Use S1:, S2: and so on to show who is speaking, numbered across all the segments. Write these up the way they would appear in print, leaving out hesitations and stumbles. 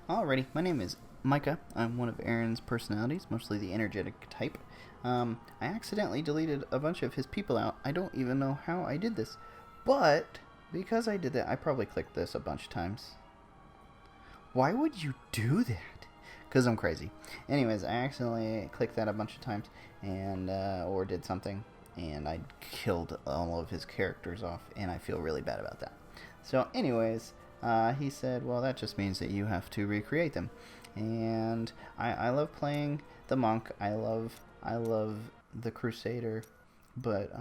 S1: Alrighty, my name is Micah. I'm one of Aaron's personalities, mostly the energetic type. I accidentally deleted a bunch of his people out. I don't even know how I did this. But, because I did that, I probably clicked this a bunch of times. Why would you do that? Because I'm crazy. Anyways, I accidentally clicked that a bunch of times, and or did something, and I killed all of his characters off, and I feel really bad about that. So anyways, he said, well, that just means that you have to recreate them. And I love playing the monk. I love the crusader. But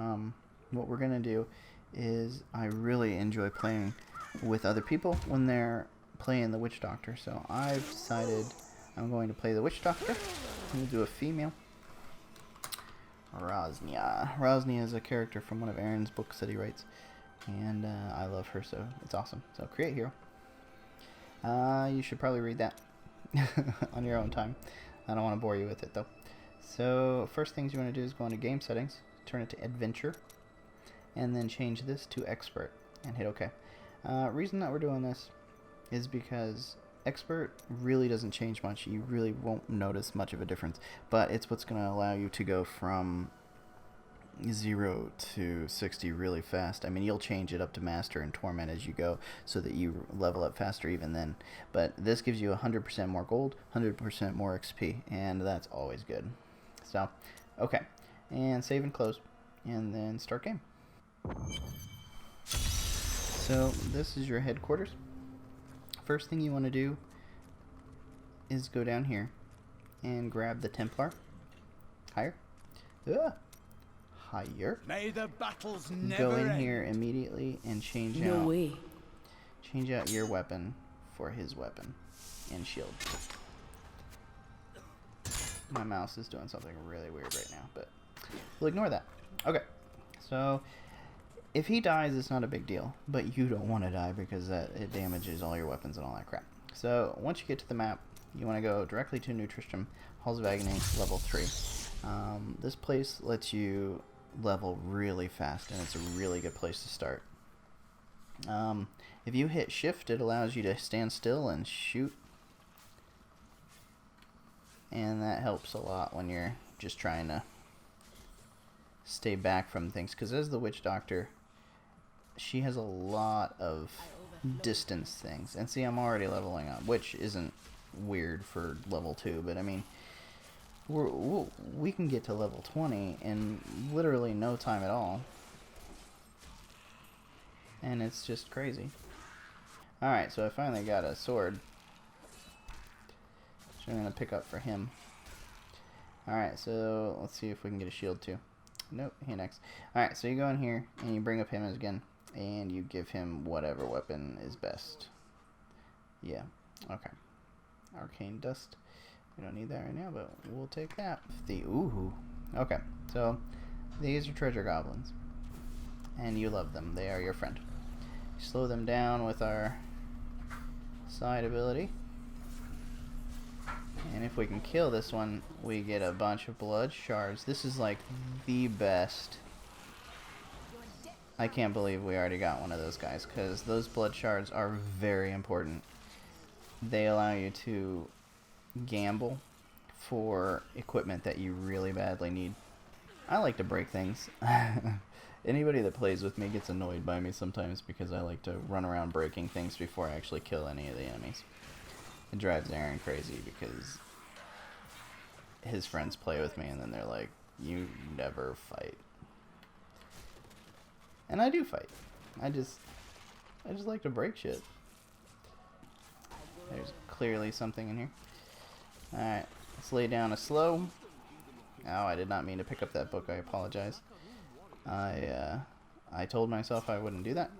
S1: what we're going to do is I really enjoy playing with other people when they're playing the witch doctor. So I've decided I'm going to play the witch doctor. I'm going to do a female. Rosnia. Rosnia is a character from one of Aaron's books that he writes. And I love her, so it's awesome. So create hero. You should probably read that on your own time. I don't want to bore you with it though. So first things you want to do is go into game settings, turn it to adventure, and then change this to expert and hit OK. Reason that we're doing this is because expert really doesn't change much. You really won't notice much of a difference, but it's what's going to allow you to go from 0 to 60 really fast. I mean, you'll change it up to master and torment as you go so that you level up faster even then. But this gives you 100% more gold, 100% more XP, and that's always good. So, okay. And save and close, and then start game. So, this is your headquarters. First thing you want to do is go down here and grab the Templar. Higher. Higher.
S2: May the battles never
S1: Go in
S2: end.
S1: here immediately and change out your weapon for his weapon and shield. My mouse is doing something really weird right now, but we'll ignore that. Okay, so if he dies, it's not a big deal, but you don't want to die because it damages all your weapons and all that crap. So once you get to the map, you want to go directly to New Tristram, Halls of Agony, level 3. This place lets you level really fast, and it's a really good place to start. If you hit shift, it allows you to stand still and shoot, and that helps a lot when you're just trying to stay back from things, because as the witch doctor, she has a lot of distance things. And see, I'm already leveling up, which isn't weird for level 2, but I mean, we can get to level 20 in literally no time at all. And it's just crazy. Alright, so I finally got a sword, which I'm going to pick up for him. Alright, so let's see if we can get a shield too. Nope, hand axe. Alright, so you go in here and you bring up him again, and you give him whatever weapon is best. Yeah, okay. Arcane dust. We don't need that right now, but we'll take that. Ooh. Okay, so these are treasure goblins, and you love them. They are your friend. You slow them down with our side ability, and if we can kill this one, we get a bunch of blood shards. This is like the best. I can't believe we already got one of those guys, because those blood shards are very important. They allow you to gamble for equipment that you really badly need. I like to break things. Anybody that plays with me gets annoyed by me sometimes because I like to run around breaking things before I actually kill any of the enemies. It drives Aaron crazy because his friends play with me and then they're like, you never fight. And I do fight. I just like to break shit. There's clearly something in here. Alright, let's lay down a slow. Oh, I did not mean to pick up that book. I apologize. I told myself I wouldn't do that,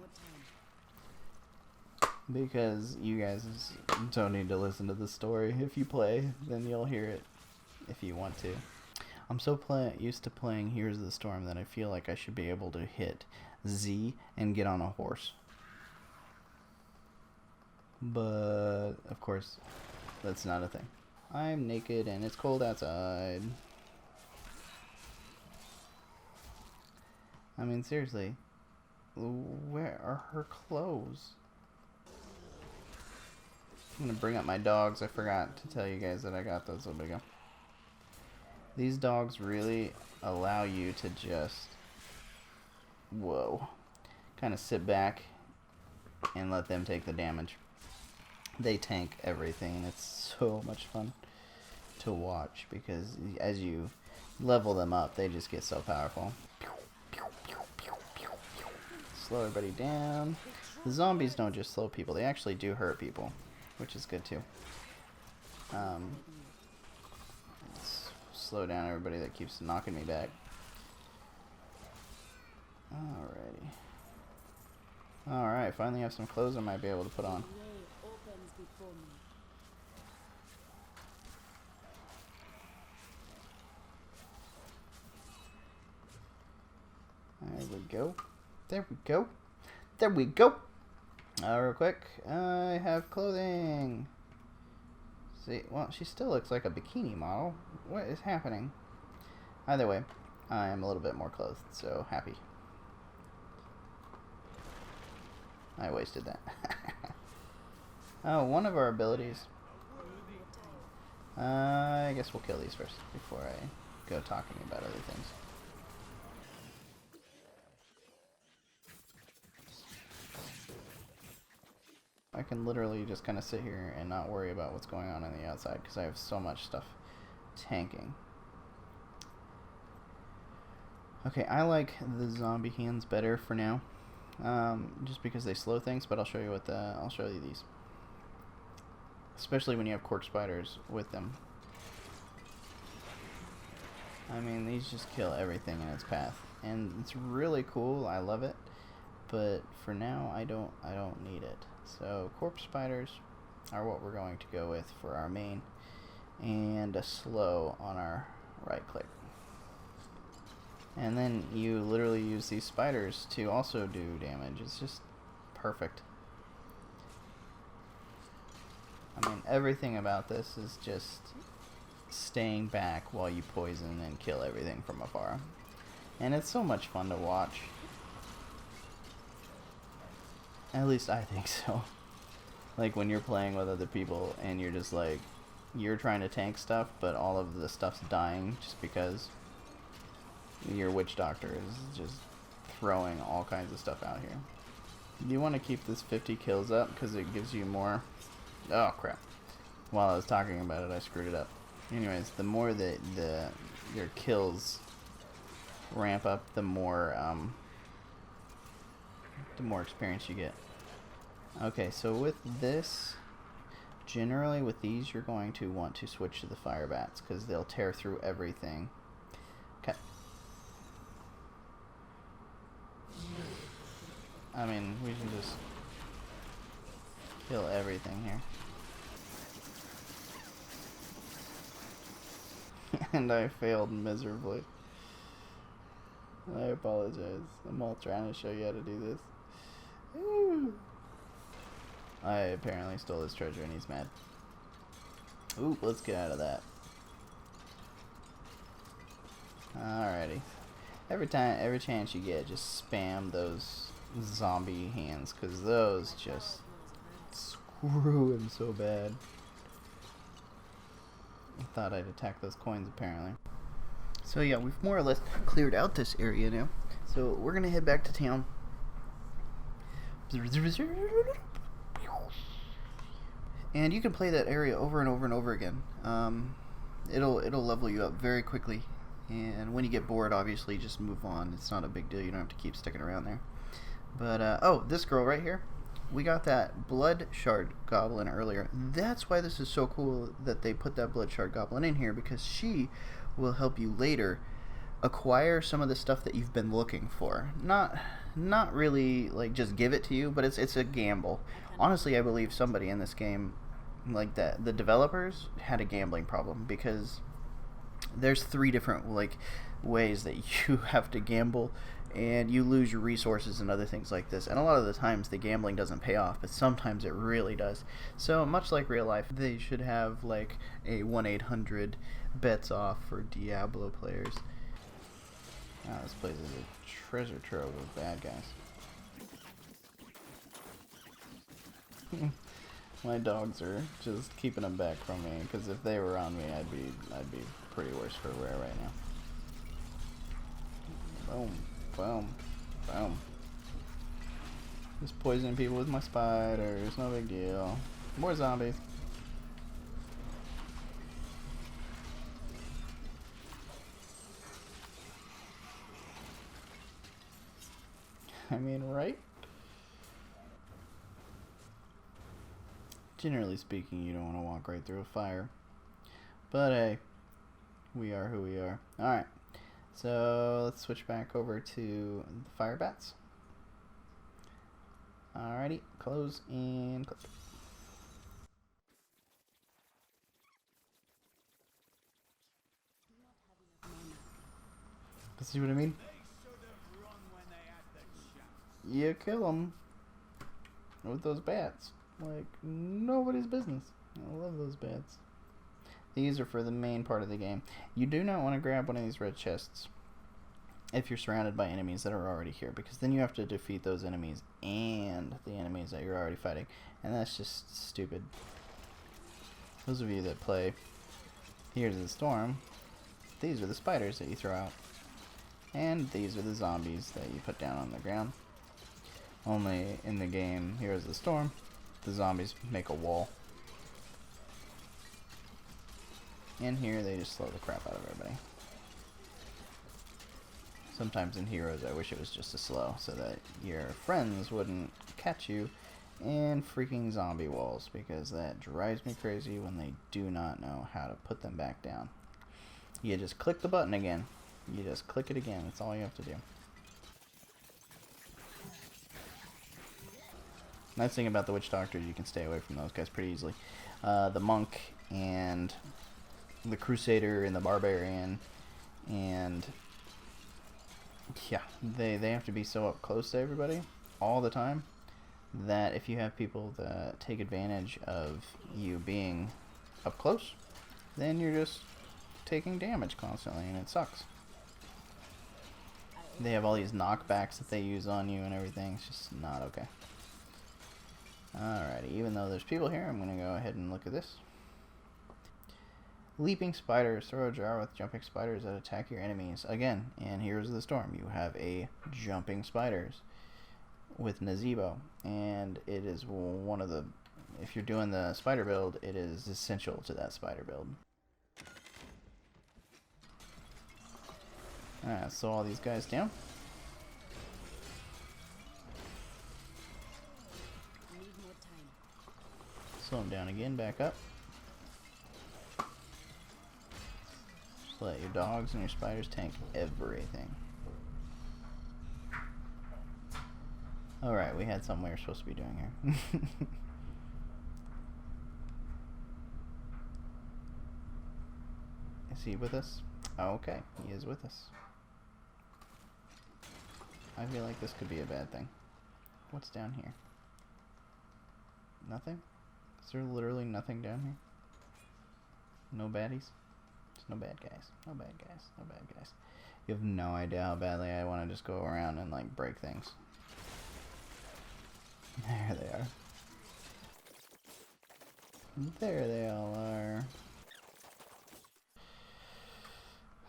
S1: because you guys don't need to listen to the story. If you play, then you'll hear it if you want to. I'm so used to playing Heroes of the Storm that I feel like I should be able to hit Z and get on a horse. But, of course, that's not a thing. I'm naked and it's cold outside. I mean, seriously, where are her clothes? I'm gonna bring up my dogs. I forgot to tell you guys that I got those. There we go. These dogs really allow you to just, whoa, kind of sit back and let them take the damage. They tank everything, and it's so much fun to watch because as you level them up, they just get so powerful. Slow everybody down. The zombies don't just slow people, they actually do hurt people, which is good too. Let's slow down everybody that keeps knocking me back. Alrighty. Alright, finally have some clothes I might be able to put on. There we go. There we go. There we go. Real quick, I have clothing. See, well, she still looks like a bikini model. What is happening? Either way, I am a little bit more clothed, so happy. I wasted that. Oh, one of our abilities. I guess we'll kill these first before I go talking about other things. I can literally just kind of sit here and not worry about what's going on the outside because I have so much stuff tanking. Okay, I like the zombie hands better for now, just because they slow things. But I'll show you what I'll show you these, especially when you have cork spiders with them. I mean, these just kill everything in its path, and it's really cool. I love it, but for now, I don't need it. So corpse spiders are what we're going to go with for our main, and a slow on our right click. And then you literally use these spiders to also do damage. It's just perfect. I mean, everything about this is just staying back while you poison and kill everything from afar. And it's so much fun to watch. At least I think so. Like when you're playing with other people and you're just like, you're trying to tank stuff, but all of the stuff's dying just because your witch doctor is just throwing all kinds of stuff out here. You want to keep this 50 kills up because it gives you more... Oh crap. While I was talking about it, I screwed it up. Anyways, the more that your kills ramp up, the more experience you get. Okay, so with this, generally with these, you're going to want to switch to the fire bats because they'll tear through everything. Okay. I mean, we can just kill everything here. And I failed miserably. I apologize. I'm all trying to show you how to do this. Ooh. I apparently stole his treasure and he's mad. Ooh, let's get out of that. Alrighty. Every chance you get, just spam those zombie hands, because those just screw him so bad. I thought I'd attack those coins, apparently. So yeah, we've more or less cleared out this area now. So we're gonna head back to town. And you can play that area over and over and over again. It'll level you up very quickly. And when you get bored, obviously, just move on. It's not a big deal. You don't have to keep sticking around there. But, oh, this girl right here. We got that blood shard goblin earlier. That's why this is so cool that they put that blood shard goblin in here, because she will help you later acquire some of the stuff that you've been looking for. Not really like just give it to you, but it's a gamble. Honestly, I believe somebody in this game, like that, the developers had a gambling problem, because there's 3 different like ways that you have to gamble, and you lose your resources and other things like this. And a lot of the times the gambling doesn't pay off, but sometimes it really does. So much like real life, they should have like a 1-800 bets off for Diablo players. Wow, this place is a treasure trove of bad guys. My dogs are just keeping them back from me, because if they were on me, I'd be pretty worse for wear right now. Boom, boom, boom. Just poisoning people with my spiders, no big deal. More zombies. I mean, right? Generally speaking, you don't want to walk right through a fire. But hey, we are who we are. Alright, so let's switch back over to the fire bats. Alrighty, close and click. See what I mean? You kill them with those bats. Like, nobody's business. I love those bats. These are for the main part of the game. You do not want to grab one of these red chests if you're surrounded by enemies that are already here, because then you have to defeat those enemies and the enemies that you're already fighting, and that's just stupid. Those of you that play Here's the Storm, these are the spiders that you throw out, and these are the zombies that you put down on the ground. Only in the game Here's the Storm, the zombies make a wall. In here, they just slow the crap out of everybody. Sometimes in Heroes, I wish it was just a slow, so that your friends wouldn't catch you in freaking zombie walls, because that drives me crazy when they do not know how to put them back down. You just click the button again. You just click it again. That's all you have to do. Nice thing about the Witch Doctor is you can stay away from those guys pretty easily. The Monk and the Crusader and the Barbarian, and yeah, they have to be so up close to everybody all the time that if you have people that take advantage of you being up close, then you're just taking damage constantly, and it sucks. They have all these knockbacks that they use on you and everything. It's just not okay. Alrighty, even though there's people here, I'm going to go ahead and look at this. Leaping spiders. Throw a jar with jumping spiders that attack your enemies. Again, and Here's the Storm, you have a jumping spiders with Nazebo, and it is one of the, if you're doing the spider build, it is essential to that spider build. Alright, slow all these guys down. Slow them down again, back up. Just let your dogs and your spiders tank everything. Alright, we had something we were supposed to be doing here. Is he with us? Oh, okay, he is with us. I feel like this could be a bad thing. What's down here? Nothing? Is there literally nothing down here? No baddies? There's no bad guys. No bad guys. No bad guys. You have no idea how badly I want to just go around and like break things. There they are. There they all are.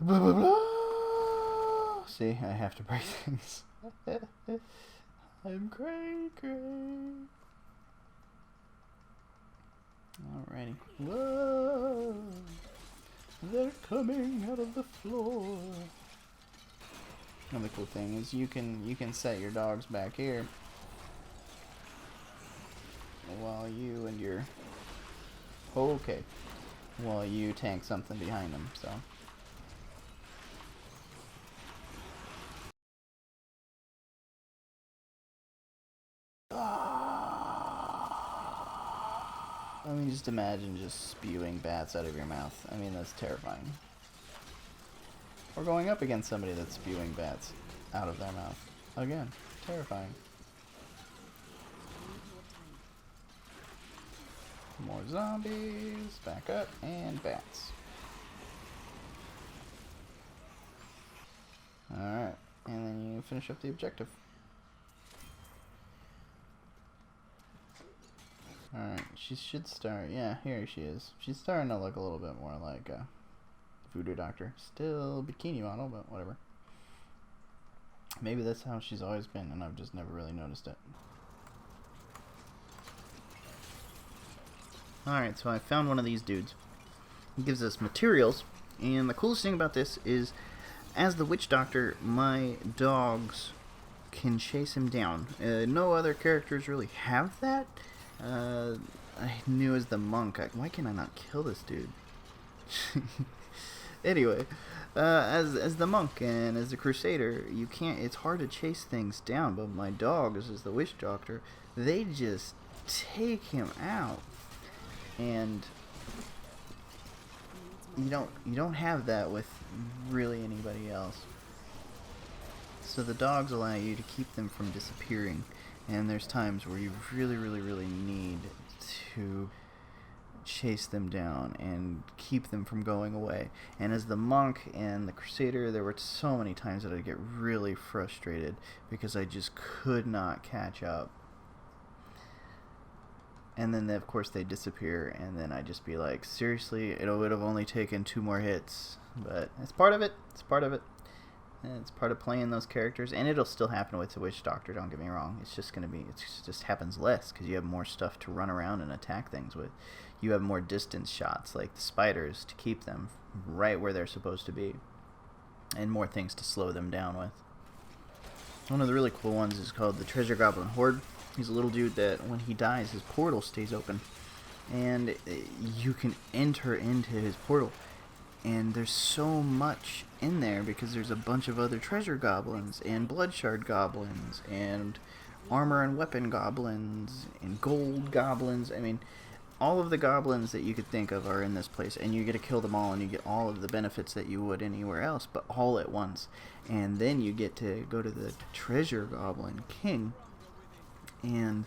S1: Blah, blah, blah. See, I have to break things. I'm cray cray. Alrighty. Whoa! They're coming out of the floor. Another cool thing is you can set your dogs back here while you and your while you tank something behind them. So. I mean, just imagine just spewing bats out of your mouth. I mean, that's terrifying. Or going up against somebody that's spewing bats out of their mouth. Again, terrifying. More zombies, back up, and bats. Alright, and then you finish up the objective. Alright, she should start. Yeah, here she is. She's starting to look a little bit more like a voodoo doctor. Still bikini model, but whatever. Maybe that's how she's always been, and I've just never really noticed it. Alright, so I found one of these dudes. He gives us materials, and the coolest thing about this is, as the witch doctor, my dogs can chase him down. No other characters really have that. I knew as the monk. Why can I not kill this dude? Anyway, as the monk and as the crusader, you can't. It's hard to chase things down. But my dogs, as the witch doctor, they just take him out, and you don't have that with really anybody else. So the dogs allow you to keep them from disappearing, and there's times where you really need to chase them down and keep them from going away. And as the monk and the crusader, there were so many times that I'd get really frustrated because I just could not catch up. And then of course they disappear, and then I'd just be like, seriously, it would have only taken 2 more hits. But it's part of it. It's part of it. And it's part of playing those characters, and it'll still happen with the witch doctor, don't get me wrong. It's just gonna be, it just happens less because you have more stuff to run around and attack things with. You have more distance shots like the spiders to keep them right where they're supposed to be, and more things to slow them down with. One of the really cool ones is called the Treasure Goblin Horde. He's a little dude that when he dies, his portal stays open, and you can enter into his portal. And there's so much in there because there's a bunch of other treasure goblins and blood shard goblins and armor and weapon goblins and gold goblins. I mean, all of the goblins that you could think of are in this place, and you get to kill them all, and you get all of the benefits that you would anywhere else, but all at once. And then you get to go to the treasure goblin king, and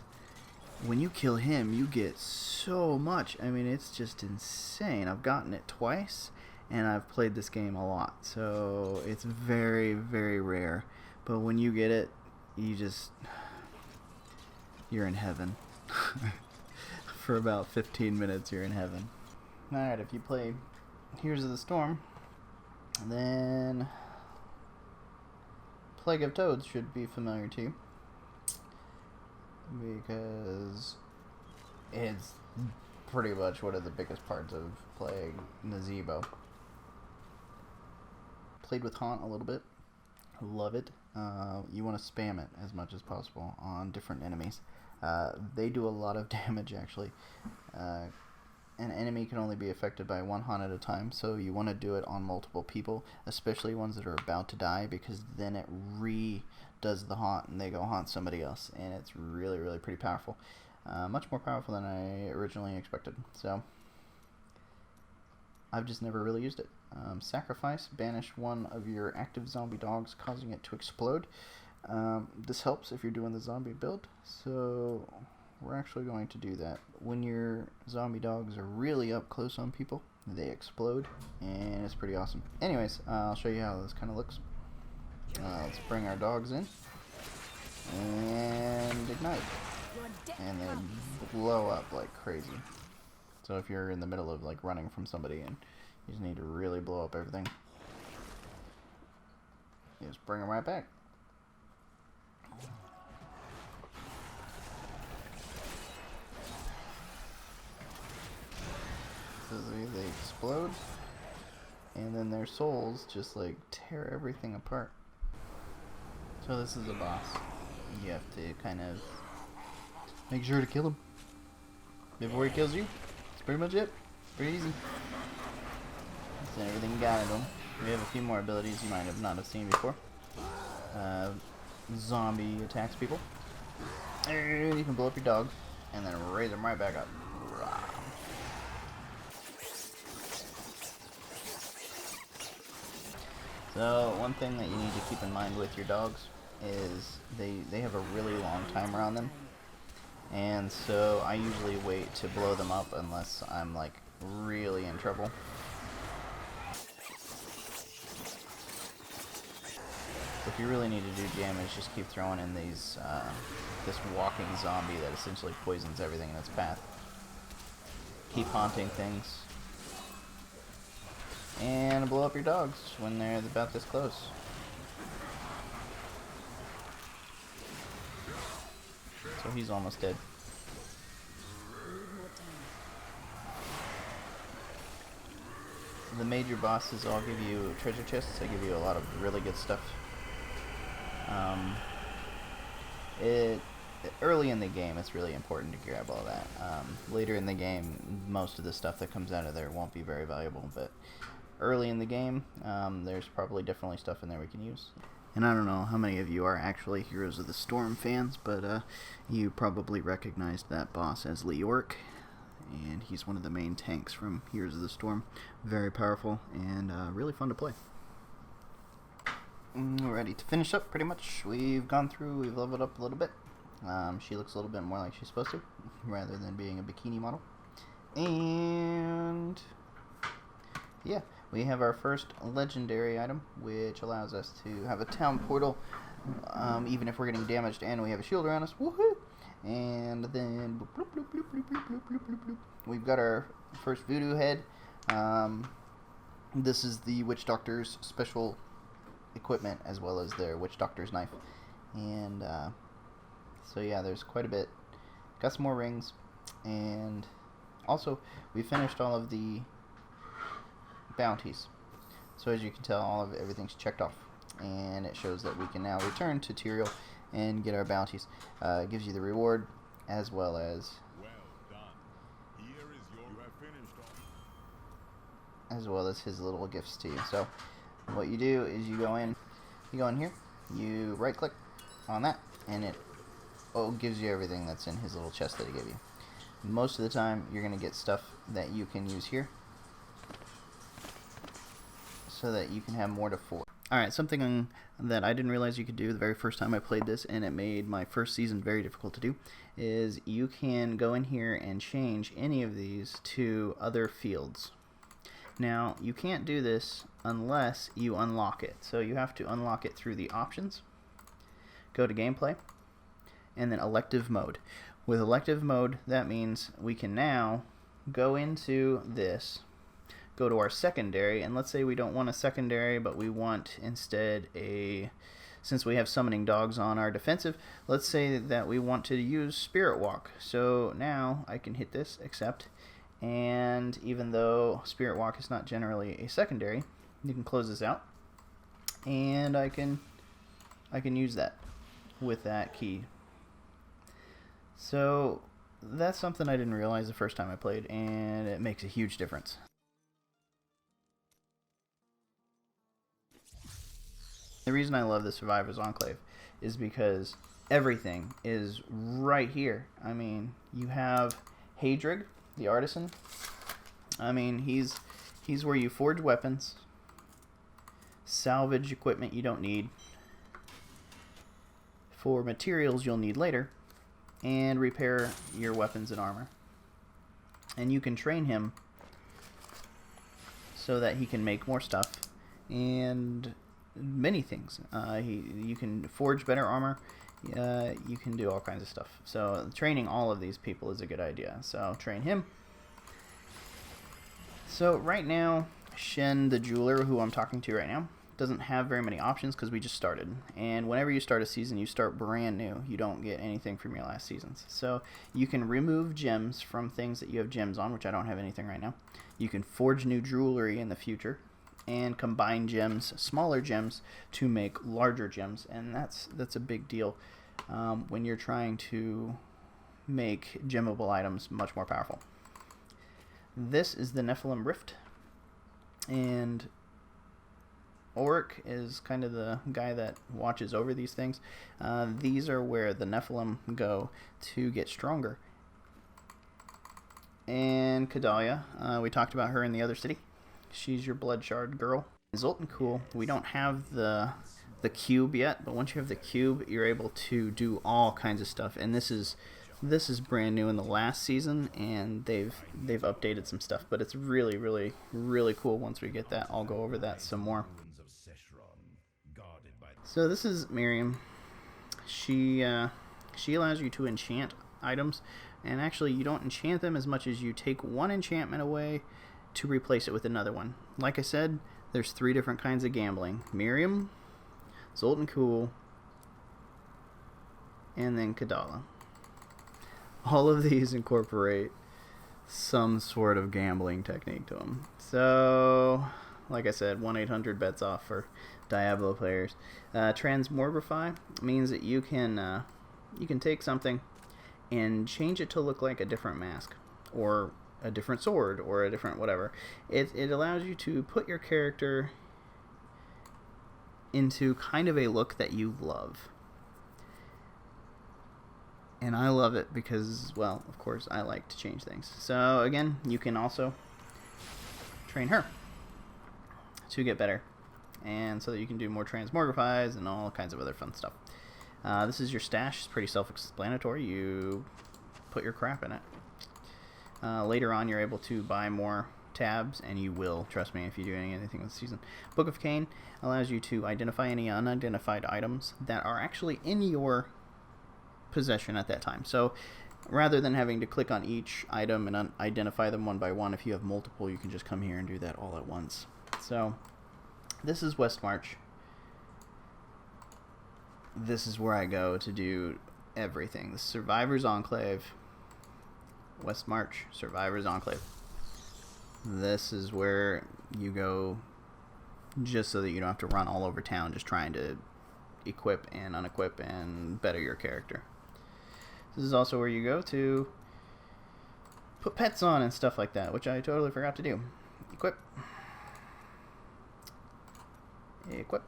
S1: when you kill him, you get so much. I mean, it's just insane. I've gotten it twice, and I've played this game a lot, so it's very rare. But when you get it, you're in heaven. For about 15 minutes, you're in heaven. Alright, if you played Heroes of the Storm, then Plague of Toads should be familiar to you, because it's pretty much one of the biggest parts of playing Nazebo. Played with Haunt a little bit. Love it. You want to spam it as much as possible on different enemies. They do a lot of damage, actually. An enemy can only be affected by 1 haunt at a time, so you want to do it on multiple people, especially ones that are about to die, because then it redoes the haunt and they go haunt somebody else, and it's really pretty powerful. Much more powerful than I originally expected. So I've just never really used it. Sacrifice, banish one of your active zombie dogs, causing it to explode. This helps if you're doing the zombie build, so we're actually going to do that. When your zombie dogs are really up close on people, they explode, and it's pretty awesome. Anyways, I'll show you how this kind of looks. Let's bring our dogs in, and ignite, and they blow up like crazy. So if you're in the middle of like running from somebody and you just need to really blow up everything, you just bring them right back. So they explode, and then their souls just like tear everything apart. So this is a boss. You have to kind of make sure to kill him before he kills you. That's pretty much it. Pretty easy. That's everything you got in him. We have a few more abilities you might not have seen before. Zombie attacks people. And you can blow up your dog and then raise them right back up. So one thing that you need to keep in mind with your dogs is they have a really long timer on them, and so I usually wait to blow them up unless I'm like really in trouble. So if you really need to do damage, just keep throwing in these this walking zombie that essentially poisons everything in its path. keep haunting things, and blow up your dogs when they're about this close. So he's almost dead. The major bosses all give you treasure chests. They give you a lot of really good stuff. Early in the game, it's really important to grab all that. Later in the game, most of the stuff that comes out of there won't be very valuable, but early in the game, there's probably definitely stuff in there we can use. And I don't know how many of you are actually Heroes of the Storm fans, but you probably recognized that boss as Leoric, and he's one of the main tanks from Heroes of the Storm. Very powerful and really fun to play. We're ready to finish up, pretty much. We've leveled up a little bit. She looks a little bit more like she's supposed to, rather than being a bikini model. And yeah, we have our first legendary item, which allows us to have a town portal, even if we're getting damaged, and we have a shield around us. Woohoo! And then bloop, bloop, bloop, bloop, bloop, bloop, bloop, bloop, bloop. We've got our first voodoo head. This is the witch doctor's special equipment, as well as their witch doctor's knife. And so yeah, there's quite a bit. Got some more rings, and also we finished all of the bounties. So as you can tell, everything's checked off, and it shows that we can now return to Tyrael and get our bounties. It gives you the reward as well as his little gifts to you. So what you do is you go in here, you right click on that, and it gives you everything that's in his little chest that he gave you. Most of the time you're going to get stuff that you can use here, so that you can have more to forge. Alright, something that I didn't realize you could do the very first time I played this, and it made my first season very difficult to do, is you can go in here and change any of these to other fields. Now, you can't do this unless you unlock it. So you have to unlock it through the options, go to gameplay, and then elective mode. With elective mode, that means we can now go into this, go to our secondary, and let's say we don't want a secondary, but we want instead since we have summoning dogs on our defensive, let's say that we want to use Spirit Walk. So now I can hit this, accept, and even though Spirit Walk is not generally a secondary, you can close this out, and I can use that with that key. So that's something I didn't realize the first time I played, and it makes a huge difference. The reason I love the Survivor's Enclave is because everything is right here. I mean, you have Hadrig, the artisan. I mean, he's where you forge weapons, salvage equipment you don't need, for materials you'll need later, and repair your weapons and armor. And you can train him so that he can make more stuff and many things. You can forge better armor. You can do all kinds of stuff. So training all of these people is a good idea. So train him. So right now, Shen the jeweler, who I'm talking to right now, doesn't have very many options because we just started. And whenever you start a season, you start brand new. You don't get anything from your last seasons. So you can remove gems from things that you have gems on, which I don't have anything right now. You can forge new jewelry in the future, and combine gems, smaller gems, to make larger gems, and that's a big deal when you're trying to make gemmable items much more powerful. This is the Nephilim Rift, and Oric is kind of the guy that watches over these things. These are where the Nephilim go to get stronger. And Kadalia, we talked about her in the other city. She's your blood shard girl. Zoltan Cool, we don't have the cube yet, but once you have the cube, you're able to do all kinds of stuff. And this is brand new in the last season, and they've updated some stuff, but it's really, really, really cool once we get that. I'll go over that some more. So this is Miriam. She allows you to enchant items And actually, you don't enchant them as much as you take one enchantment away to replace it with another one. Like I said, there's 3 different kinds of gambling. Miriam, Zoltan Kuhl, and then Kadala. All of these incorporate some sort of gambling technique to them. So, like I said, 1-800-bets off for Diablo players. Transmogrify means that you can take something and change it to look like a different mask, or a different sword, or a different whatever. It allows you to put your character into kind of a look that you love. And I love it because, well, of course, I like to change things. So, again, you can also train her to get better, and so that you can do more transmogrifies and all kinds of other fun stuff. This is your stash. It's pretty self-explanatory. You put your crap in it. Later on, you're able to buy more tabs, and you will, trust me, if you do anything this season. Book of Cain allows you to identify any unidentified items that are actually in your possession at that time. So rather than having to click on each item and identify them one by one, if you have multiple, you can just come here and do that all at once. So this is West March. This is where I go to do everything. The Survivor's Enclave. West March, Survivor's Enclave. This is where you go just so that you don't have to run all over town just trying to equip and unequip and better your character. This is also where you go to put pets on and stuff like that, which I totally forgot to do. Equip. Equip.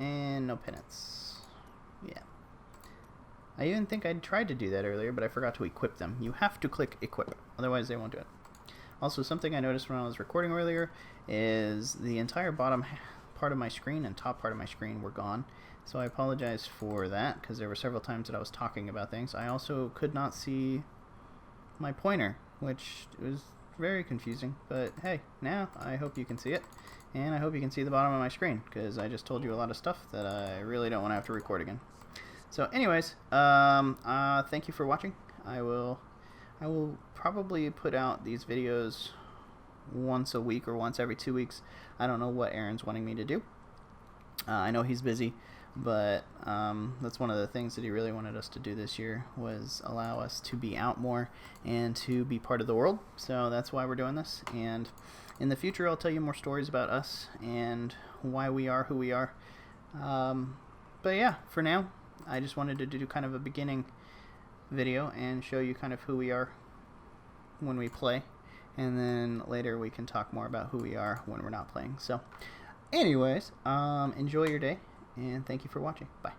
S1: And no penance. Yeah. I even think I tried to do that earlier, but I forgot to equip them. You have to click equip, otherwise they won't do it. Also, something I noticed when I was recording earlier is the entire bottom part of my screen and top part of my screen were gone. So I apologize for that, because there were several times that I was talking about things. I also could not see my pointer, which was very confusing. But hey, now I hope you can see it. And I hope you can see the bottom of my screen, because I just told you a lot of stuff that I really don't want to have to record again. So anyways, thank you for watching. I will probably put out these videos once a week or once every 2 weeks. I don't know what Aaron's wanting me to do. I know he's busy, but that's one of the things that he really wanted us to do this year, was allow us to be out more and to be part of the world. So that's why we're doing this. And in the future, I'll tell you more stories about us and why we are who we are. But yeah, for now, I just wanted to do kind of a beginning video and show you kind of who we are when we play, and then later we can talk more about who we are when we're not playing. So anyways, enjoy your day, and thank you for watching. Bye.